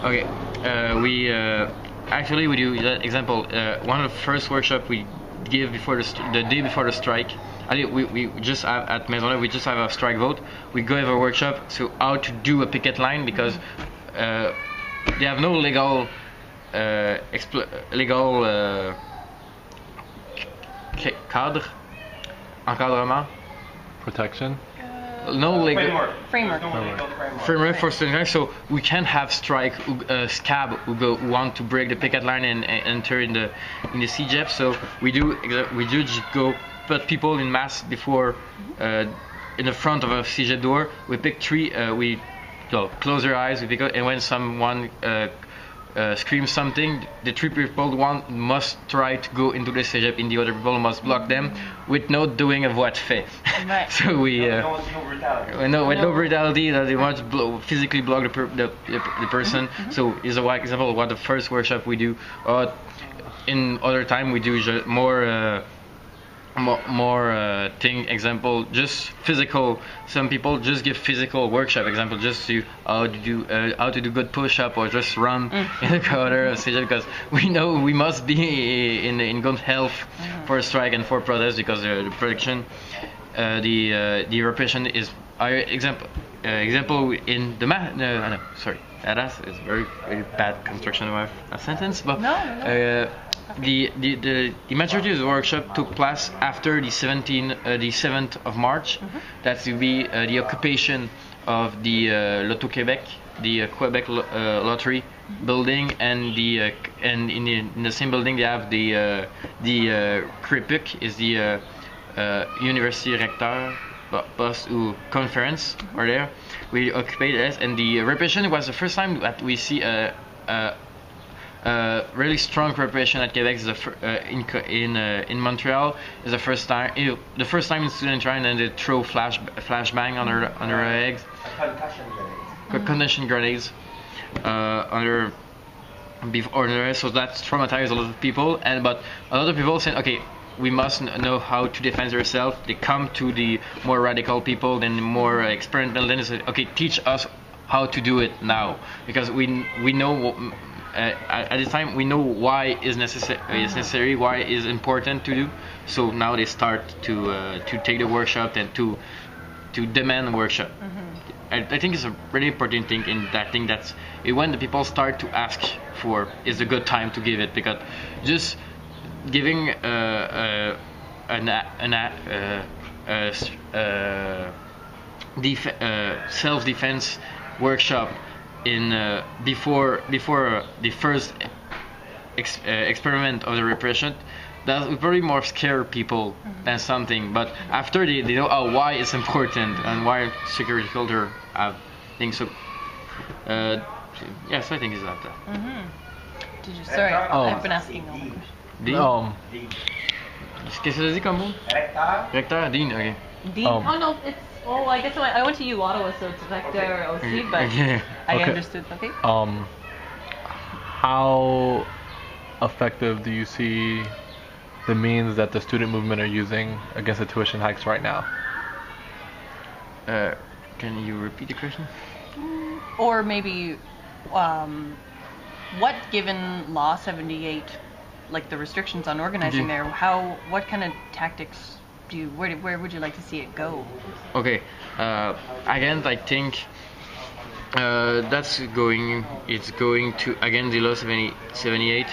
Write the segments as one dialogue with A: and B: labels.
A: Okay, we actually we do example. One of the first workshop we give before the day before the strike. I think we just have at Maisonneuve we just have a strike vote. We go have a workshop so how to do a picket line because they have no legal cadre encadrement.
B: Protection.
A: No legal
C: Framework.
A: for students, so we can't have strike scab who want to break the picket line and enter in the CJEP. So we just go put people in mass before in the front of a CJEP door. We pick three. We close their eyes. We pick up, and when someone screams something, the three people one must try to go into the CJEP, and the other people must block them with no doing a voie de fait.
C: Right.
A: So we
C: No brutality.
A: with no brutality, that they want to physically block the person. So is a white example of what the first workshop we do. In other time we do more thing example, just physical. Some people just give physical workshop example, just to how to do good push up or just run in the corner of CJ, because we know we must be in good health for a strike and for protest, because the production the repression is example in the sorry, that is very bad construction of a sentence, but the majority of the workshop took place after the 7th of March. That will be the occupation of the Loto Québec, the Quebec Lottery building, and in the same building they have the CREPUC, is the University Rector Post ou Conference, or there. We occupied it, and the repression was the first time that we see a really strong repression at Quebec. Is in Montreal is the first time. The first time in student trying, and they throw flashbang on her eggs, concussion grenades under before the rest. So that traumatized a lot of people. But a lot of people saying, okay, we must know how to defend ourselves. They come to the more radical people, then the more experimental. Then they say, okay, teach us how to do it now, because we know. At this time we know why is necessary, why is important to do. So now they start to take the workshop and to demand workshop. I think it's a really important thing in that thing. That's when the people start to ask for is a good time to give it, because just giving self-defense workshop in before the first experiment of the repression, that would probably more scare people than something. But after they know why it's important and why security culture have things. So yes, I think it's like that.
C: Did you? Sorry, I've been asking all the questions.
A: Qu'est-ce que ça dit comme mot? Recteur, Dean, okay.
C: Dean? Oh no, it's. Oh, I guess I went to U Ottawa, so it's Rector OC, but I understood. Okay.
B: How effective do you see the means that the student movement are using against the tuition hikes right now?
A: Can you repeat the question?
C: Or maybe, what given Law 78, like the restrictions on organizing there, what kind of tactics where would you like to see it go?
A: Okay, again, I think it's going to, again, the law 78.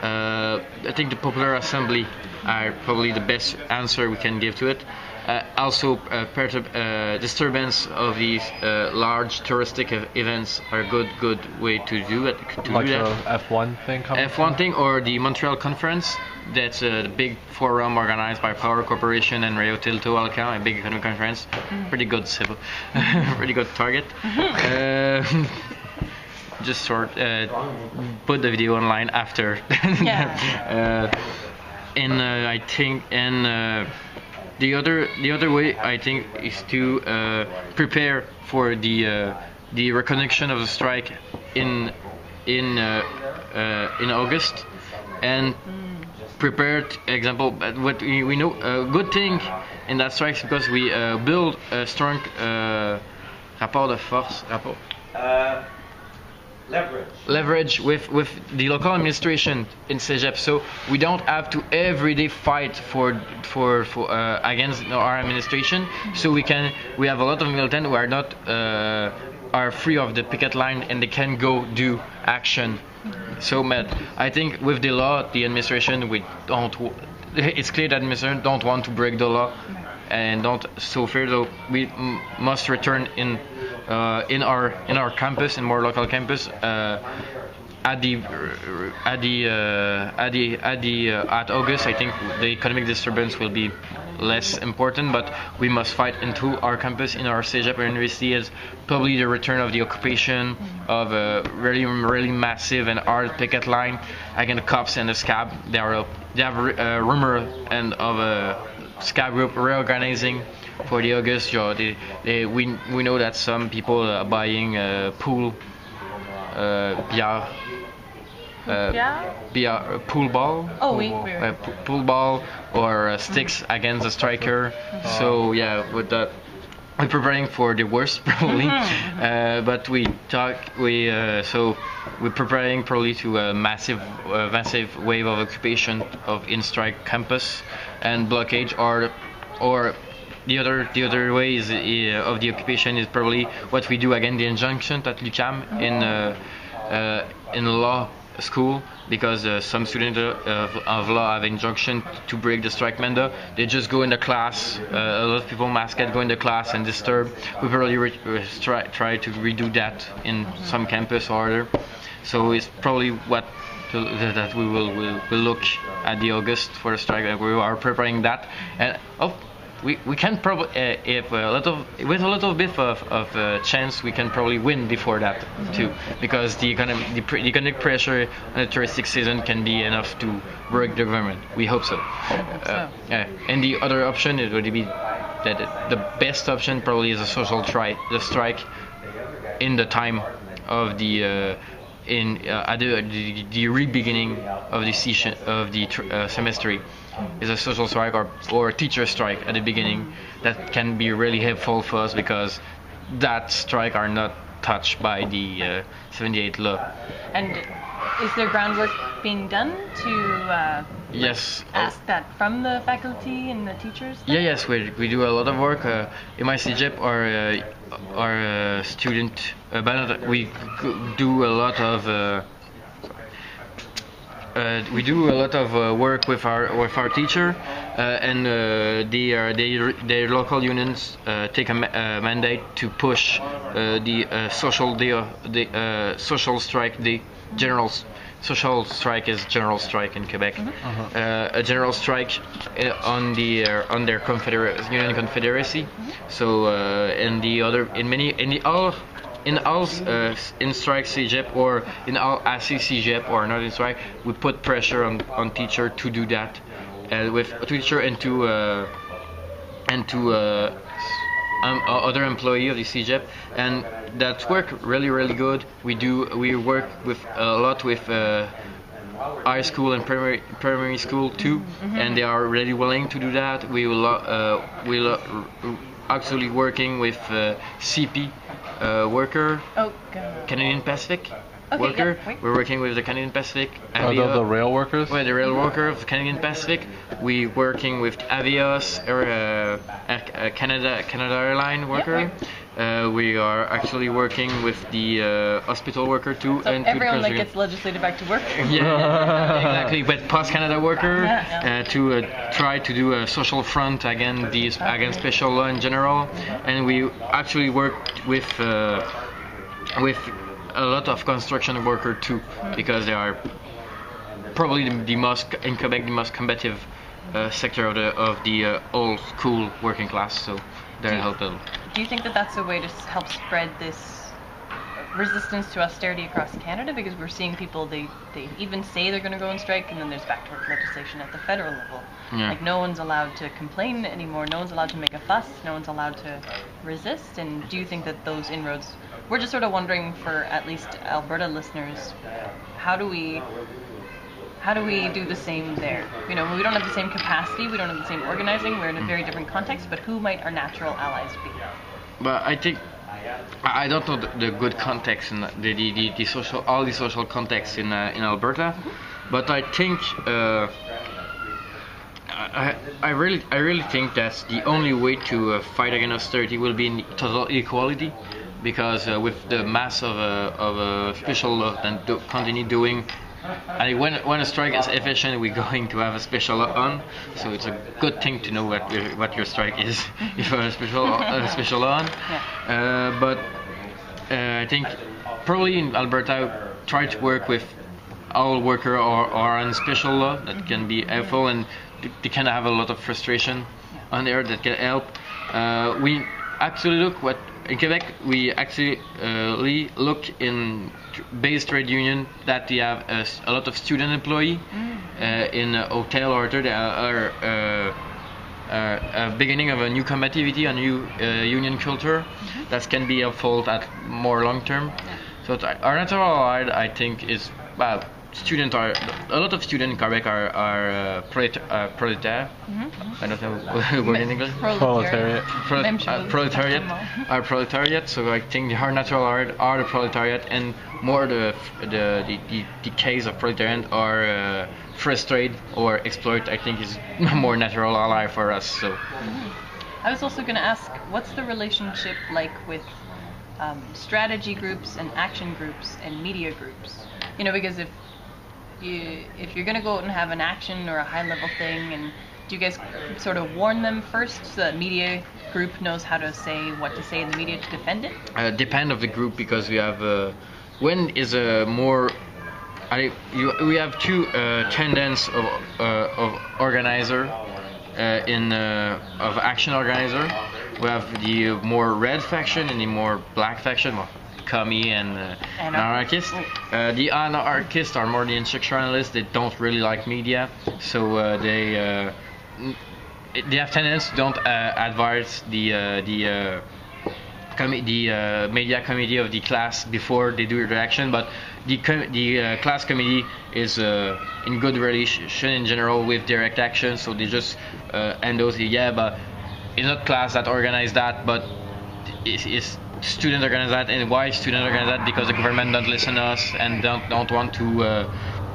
A: I think the Popular Assembly are probably the best answer we can give to it. Also, disturbance of these large touristic events are a good way to do it.
B: Like the F1 thing coming?
A: F1 thing, or the Montreal Conference. That's a big forum organized by Power Corporation and Rio Tinto Alcan, a big economic conference. Pretty good pretty good target. Just put the video online after. I think the other way, I think, is to prepare for the recognition of the strike in August, and prepared example. What we know, a good thing in that strike is because we build a strong rapport de force. leverage with the local administration in Cégep, so we don't have to every day fight for against our administration. So we have a lot of militants who are not are free of the picket line and they can go do action. So, Matt, I think with the law, the administration it's clear that administration don't want to break the law and don't so fear. So we must return in our campus, in more local campus, at August. I think the economic disturbance will be less important, but we must fight into our campus in our Cégep University is probably the return of the occupation of a really massive and hard picket line against the cops and the SCAB. They have a rumor and of a SCAB group reorganizing for the August. We know that some people are buying pool pool ball.
C: Oh,
A: Pool ball or sticks against the striker. So yeah, with that, we're preparing for the worst probably. But so we're preparing probably to a massive wave of occupation of in-strike campus and blockade, or the other way is of the occupation is probably what we do again, the injunction at LUQAM in law school, because some students of law have injunction to break the strike mandate. They just go in the class, a lot of people masked go in the class and disturb. We probably try to redo that in some campus or other. So it's probably that we will look at the August for the strike, and we are preparing that. And we can probably, with a little bit of chance, we can probably win before that too, because the economic pressure on the touristic season can be enough to break the government. We hope so. And the other option it would be that the best option probably is a social strike in the time of the at the re-beginning of the session of the semester. Is a social strike or a teacher strike at the beginning that can be really helpful for us, because that strike are not touched by the 78 law.
C: And is there groundwork being done to
A: yes,
C: ask that from the faculty and the teachers?
A: Yes, we do a lot of work in my CEGEP or student, but we do a lot of. We do a lot of work with our teacher, and their local unions take a mandate to push the social strike. The general social strike is general strike in Quebec. A general strike on their union confederacy. So in strike CEGEP or in all AC CEGEP or not in strike, we put pressure on teacher to do that, with teacher and to other employee of the CEGEP, and that's work really good. We work with a lot with high school and primary school too, and they are really willing to do that. We will actually working with CP. Worker, Canadian Pacific worker.
C: Yep,
A: we're working with the Canadian Pacific.
B: Are those the rail workers?
A: Well, the rail worker of the Canadian Pacific. We working with Avios, Canada Airline worker. We are actually working with the hospital worker too.
C: So
A: and
C: everyone that gets legislated back to work.
A: Yeah, exactly. But Post Canada worker to try to do a social front against special law in general, and we actually work with a lot of construction worker too, because they are probably the most in Quebec the most combative sector of the old school working class. So they're helpful.
C: Do you think that that's a way to help spread this resistance to austerity across Canada? Because we're seeing people, they even say they're going to go on strike, and then there's back to work legislation at the federal level.
A: Yeah.
C: Like, no one's allowed to complain anymore, no one's allowed to make a fuss, no one's allowed to resist. And do you think that those inroads, we're just sort of wondering, for at least Alberta listeners, how do we do the same there? You know, we don't have the same capacity, we don't have the same organizing, we're in a very different context, but who might our natural allies be?
A: But I think I don't know the good context and the social, all the social context in Alberta, but I think I really think that the only way to fight against austerity will be in total equality, because with the mass of special law and continue doing. And when a strike is efficient, we're going to have a special law on. So it's a good thing to know what your strike is if you have a special law on. But I think probably in Alberta, try to work with all workers or on special law that can be helpful, and they can have a lot of frustration on there that can help. We actually look what. In Quebec, we actually look in base trade union that they have a lot of student employee in a hotel or they are beginning of a new combativity, a new union culture that can be helpful at more long term. So our natural art, I think, is students are a lot of students in Quebec are proletariat. I don't know the word in English.
B: Proletariat.
A: Proletariat. So I think the hard natural art are the proletariat, and more the case of proletariat are frustrate or exploit. I think is more natural ally for us. So
C: I was also going to ask, what's the relationship like with strategy groups and action groups and media groups? You know, because if you're going to go out and have an action or a high level thing, and do you guys sort of warn them first so that media group knows how to say what to say in the media to defend it?
A: Depend of the group, because we have when is a more we have two tendencies of organizer of action organizer. We have the more red faction and the more black faction. Well, commie and anarchists. The anarchists are more the insurrectionists. They don't really like media, so they have tendency to don't advise the media committee of the class before they do the action. But the class committee is in good relation in general with direct action, so they just endorse but it's not class that organize that, but it's students organize that. And why students organize that? Because the government don't listen to us and don't want to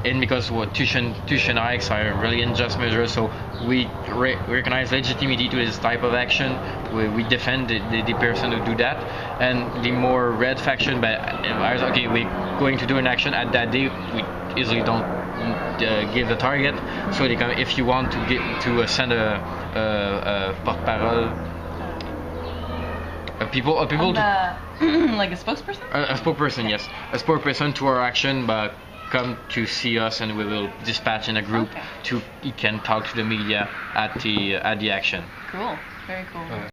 A: and because tuition hikes are really unjust measures, so we recognize legitimacy to this type of action. We defend the person who do that. And the more red faction, but okay, we're going to do an action at that day, we easily don't give the target. So they come, if you want to send a porte-parole, people
C: like a spokesperson?
A: A spokesperson, yes. A spokesperson to our action, but come to see us, and we will dispatch in a group you can talk to the media at the action.
C: Cool. Very cool.